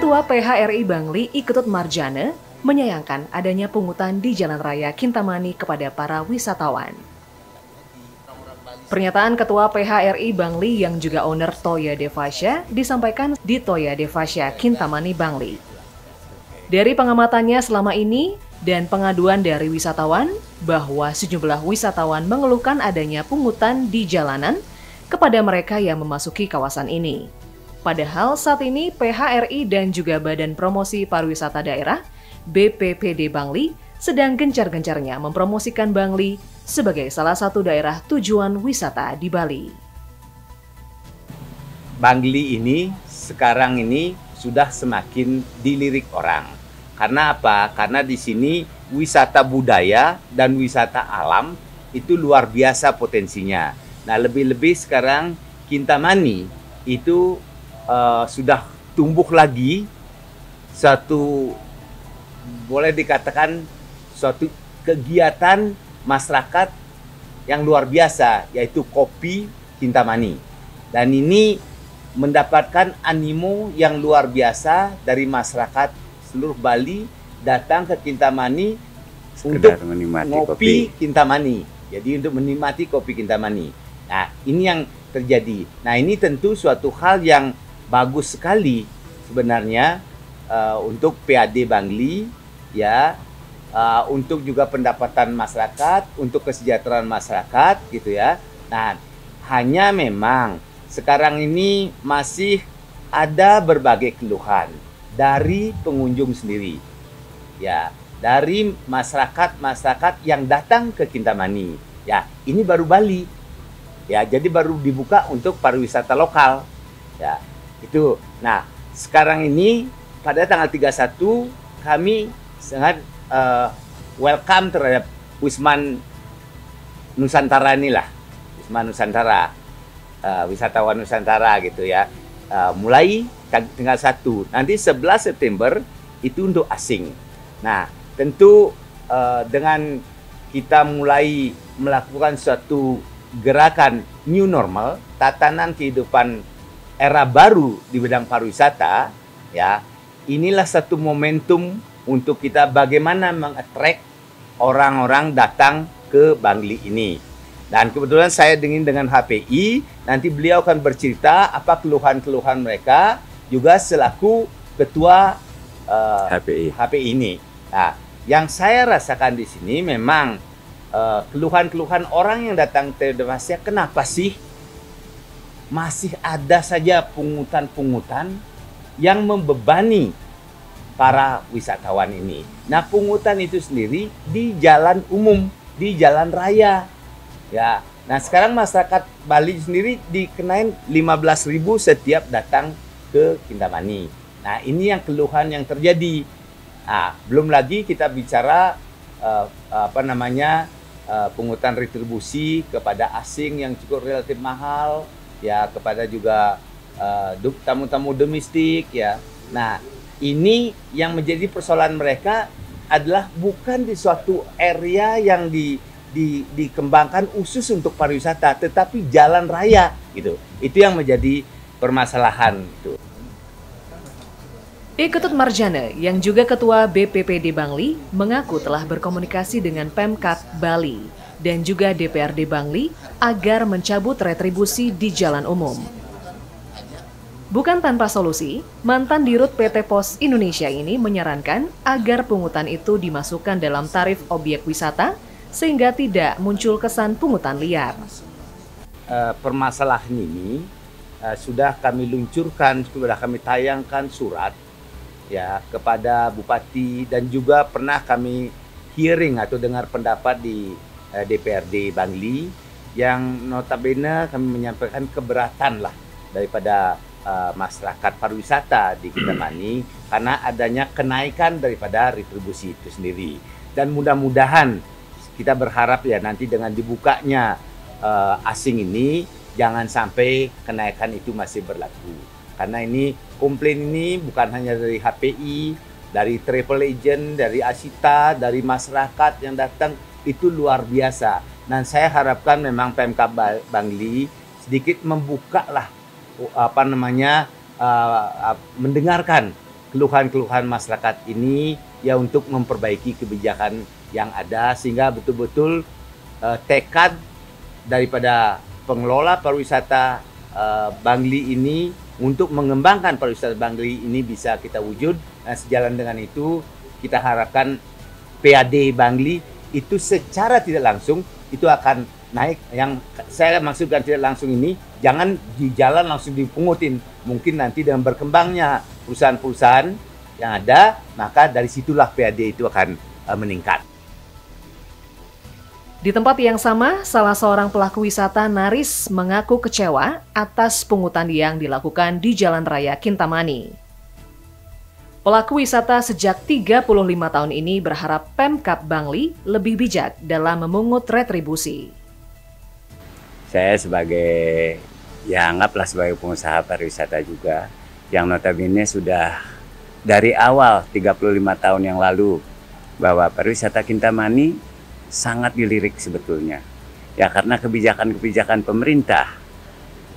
Ketua PHRI Bangli Iketut Marjana menyayangkan adanya pungutan di Jalan Raya Kintamani kepada para wisatawan. Pernyataan Ketua PHRI Bangli yang juga owner Toya Devasya disampaikan di Toya Devasya Kintamani Bangli. Dari pengamatannya selama ini dan pengaduan dari wisatawan bahwa sejumlah wisatawan mengeluhkan adanya pungutan di jalanan kepada mereka yang memasuki kawasan ini. Padahal saat ini PHRI dan juga Badan Promosi Pariwisata Daerah BPPD Bangli sedang gencar-gencarnya mempromosikan Bangli sebagai salah satu daerah tujuan wisata di Bali. Bangli ini sekarang ini sudah semakin dilirik orang. Karena apa? Karena di sini wisata budaya dan wisata alam itu luar biasa potensinya. Nah, lebih-lebih sekarang Kintamani itu sudah tumbuh lagi suatu, boleh dikatakan suatu kegiatan masyarakat yang luar biasa, yaitu kopi Kintamani. Dan ini mendapatkan animo yang luar biasa dari masyarakat seluruh Bali datang ke Kintamani untuk ngopi Kintamani. Jadi untuk menikmati kopi Kintamani. Nah, ini yang terjadi. Nah, ini tentu suatu hal yang bagus sekali sebenarnya untuk PAD Bangli, ya, untuk juga pendapatan masyarakat, untuk kesejahteraan masyarakat, gitu ya. Nah, hanya memang sekarang ini masih ada berbagai keluhan dari pengunjung sendiri, ya, dari masyarakat yang datang ke Kintamani. Ya, ini baru Bali, ya, jadi baru dibuka untuk pariwisata lokal, ya. Itu. Nah, sekarang ini pada tanggal 31 kami sangat welcome terhadap Wisman Nusantara inilah. Wisman Nusantara, wisatawan Nusantara gitu ya. Mulai tanggal 1. Nanti 11 September itu untuk asing. Nah, tentu dengan kita mulai melakukan suatu gerakan new normal, tatanan kehidupan era baru di bidang pariwisata, ya, inilah satu momentum untuk kita bagaimana mengattract orang-orang datang ke Bangli ini. Dan kebetulan saya dengan HPI, nanti beliau akan bercerita apa keluhan-keluhan mereka, juga selaku ketua HPI ini. Nah, yang saya rasakan di sini memang keluhan-keluhan orang yang datang ke Devasya, kenapa sih masih ada saja pungutan-pungutan yang membebani para wisatawan ini. Nah, pungutan itu sendiri di jalan umum, di jalan raya. Ya, nah sekarang masyarakat Bali sendiri dikenain 15.000 setiap datang ke Kintamani. Nah, ini yang keluhan yang terjadi. Nah, belum lagi kita bicara pungutan retribusi kepada asing yang cukup relatif mahal, ya, kepada juga tamu-tamu domestik, ya. Nah, ini yang menjadi persoalan mereka adalah bukan di suatu area yang dikembangkan khusus untuk pariwisata, tetapi jalan raya gitu. Itu yang menjadi permasalahan itu. Iketut Marjana yang juga Ketua BPPD Bangli mengaku telah berkomunikasi dengan Pemkab Bali dan juga DPRD Bangli agar mencabut retribusi di jalan umum. Bukan tanpa solusi, mantan Dirut PT Pos Indonesia ini menyarankan agar pungutan itu dimasukkan dalam tarif objek wisata sehingga tidak muncul kesan pungutan liar. Permasalahan ini sudah kami luncurkan, sudah kami tayangkan surat, ya, kepada Bupati, dan juga pernah kami hearing atau dengar pendapat di DPRD Bangli yang notabene kami menyampaikan keberatan lah daripada masyarakat pariwisata di Kintamani karena adanya kenaikan daripada retribusi itu sendiri. Dan mudah-mudahan kita berharap ya nanti dengan dibukanya asing ini jangan sampai kenaikan itu masih berlaku. Karena ini komplain ini bukan hanya dari HPI, dari travel agent, dari Asita, dari masyarakat yang datang, itu luar biasa. Dan saya harapkan memang Pemkab Bangli sedikit membuka lah mendengarkan keluhan-keluhan masyarakat ini ya untuk memperbaiki kebijakan yang ada sehingga betul-betul tekad daripada pengelola pariwisata Bangli ini untuk mengembangkan pariwisata Bangli ini bisa kita wujud. Nah, sejalan dengan itu kita harapkan PAD Bangli itu secara tidak langsung itu akan naik. Yang saya maksudkan tidak langsung ini, jangan di jalan langsung dipungutin. Mungkin nanti dengan berkembangnya perusahaan-perusahaan yang ada, maka dari situlah PAD itu akan meningkat. Di tempat yang sama, salah seorang pelaku wisata Naris mengaku kecewa atas pungutan yang dilakukan di Jalan Raya Kintamani. Pelaku wisata sejak 35 tahun ini berharap Pemkab Bangli lebih bijak dalam memungut retribusi. Saya sebagai, ya anggaplah sebagai pengusaha pariwisata juga, yang notabene sudah dari awal 35 tahun yang lalu bahwa pariwisata Kintamani sangat dilirik sebetulnya. Ya karena kebijakan-kebijakan pemerintah,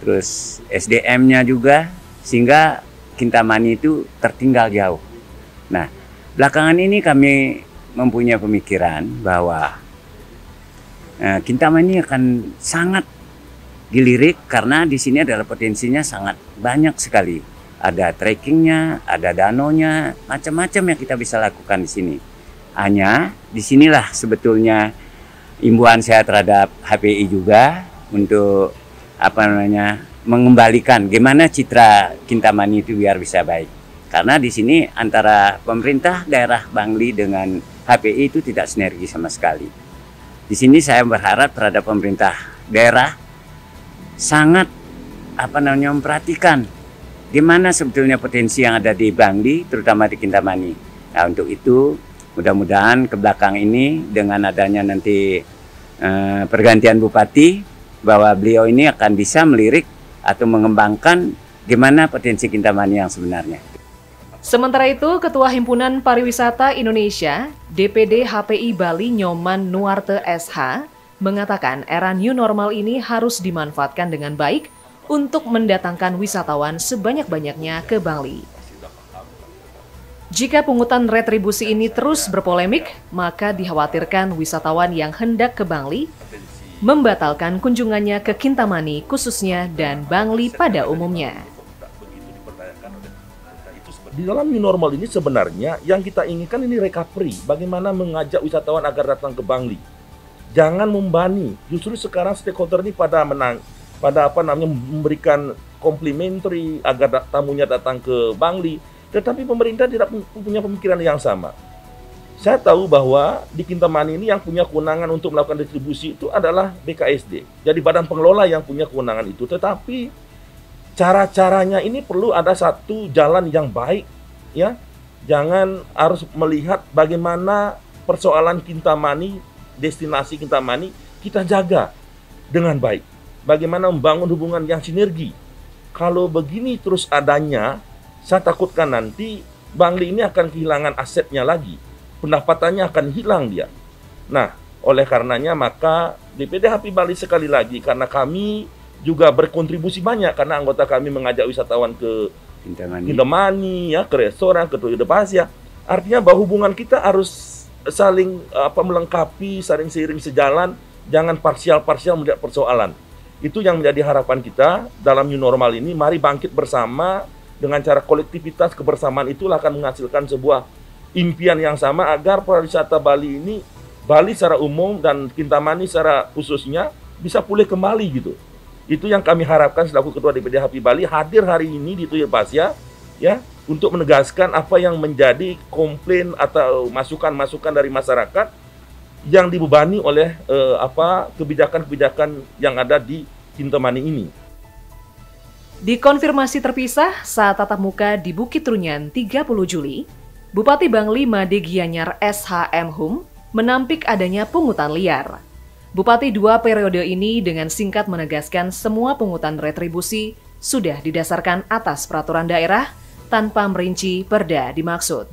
terus SDM-nya juga, sehingga Kintamani itu tertinggal jauh. Nah, belakangan ini kami mempunyai pemikiran bahwa Kintamani akan sangat dilirik karena di sini adalah potensinya sangat banyak sekali. Ada trekkingnya, ada danonya, macam-macam yang kita bisa lakukan di sini. Hanya disinilah sebetulnya imbauan saya terhadap HPI juga untuk mengembalikan gimana citra Kintamani itu biar bisa baik. Karena di sini antara pemerintah daerah Bangli dengan HPI itu tidak sinergi sama sekali. Di sini saya berharap terhadap pemerintah daerah sangat memperhatikan gimana sebetulnya potensi yang ada di Bangli, terutama di Kintamani. Nah, untuk itu mudah-mudahan ke belakang ini dengan adanya nanti pergantian bupati, bahwa beliau ini akan bisa melirik atau mengembangkan gimana potensi Kintamani yang sebenarnya. Sementara itu, Ketua Himpunan Pariwisata Indonesia, DPD HPI Bali Nyoman Nuarte SH, mengatakan era new normal ini harus dimanfaatkan dengan baik untuk mendatangkan wisatawan sebanyak-banyaknya ke Bangli. Jika pungutan retribusi ini terus berpolemik, maka dikhawatirkan wisatawan yang hendak ke Bangli membatalkan kunjungannya ke Kintamani khususnya dan Bangli pada umumnya. Di dalam new normal ini sebenarnya yang kita inginkan ini recovery, bagaimana mengajak wisatawan agar datang ke Bangli. Jangan membani. Justru sekarang stakeholder ini pada memberikan complimentary agar tamunya datang ke Bangli, tetapi pemerintah tidak punya pemikiran yang sama. Saya tahu bahwa di Kintamani ini yang punya kewenangan untuk melakukan distribusi itu adalah BKSD. Jadi badan pengelola yang punya kewenangan itu, tetapi cara-caranya ini perlu ada satu jalan yang baik, ya. Jangan harus melihat bagaimana persoalan Kintamani, destinasi Kintamani kita jaga dengan baik. Bagaimana membangun hubungan yang sinergi. Kalau begini terus adanya, saya takutkan nanti Bangli ini akan kehilangan asetnya lagi. Pendapatannya akan hilang dia. Nah, oleh karenanya maka DPD HPI Bali sekali lagi, karena kami juga berkontribusi banyak karena anggota kami mengajak wisatawan ke Kintamani, ya, ke restoran, ke Toyo de Pasya. Artinya bahwa hubungan kita harus saling melengkapi, saling seiring sejalan, jangan parsial-parsial melihat persoalan. Itu yang menjadi harapan kita dalam new normal ini. Mari bangkit bersama dengan cara kolektivitas, kebersamaan itulah akan menghasilkan sebuah impian yang sama agar pariwisata Bali ini, Bali secara umum dan Kintamani secara khususnya bisa pulih kembali gitu. Itu yang kami harapkan selaku Ketua DPD HPI Bali hadir hari ini di Toyo Pasya, ya, untuk menegaskan apa yang menjadi komplain atau masukan-masukan dari masyarakat yang dibebani oleh kebijakan-kebijakan yang ada di Kintamani ini. Dikonfirmasi terpisah saat tatap muka di Bukit Trunyan 30 Juli, Bupati Bangli Made Gianyar SHM Hum menampik adanya pungutan liar. Bupati 2 periode ini dengan singkat menegaskan semua pungutan retribusi sudah didasarkan atas peraturan daerah tanpa merinci perda dimaksud.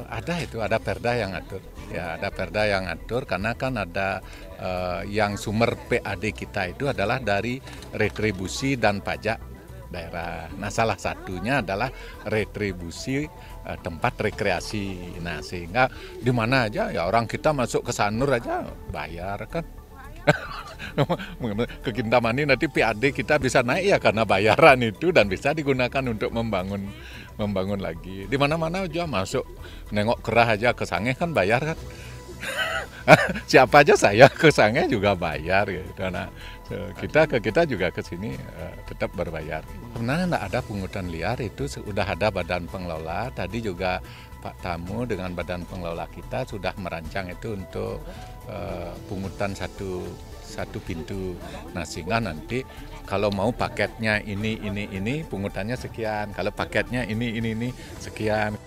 Ada perda yang atur. Ya, ada perda yang atur karena kan ada yang sumber PAD kita itu adalah dari retribusi dan pajak. daerah. Nah, salah satunya adalah retribusi tempat rekreasi. Nah, sehingga di mana aja ya orang kita masuk ke Sanur aja bayar kan. Ke Kintamani nanti PAD kita bisa naik ya karena bayaran itu dan bisa digunakan untuk membangun lagi. Di mana-mana aja masuk nengok kerah aja ke Sangeh kan bayar kan. Siapa aja saya ke Sangeh juga bayar gitu. Nah, kita juga ke sini tetap berbayar. Sebenarnya tidak ada pungutan liar, itu sudah ada badan pengelola. Tadi juga Pak Tamu dengan badan pengelola kita sudah merancang itu untuk pungutan satu pintu. Nah, sehingga nanti kalau mau paketnya ini pungutannya sekian, kalau paketnya ini sekian.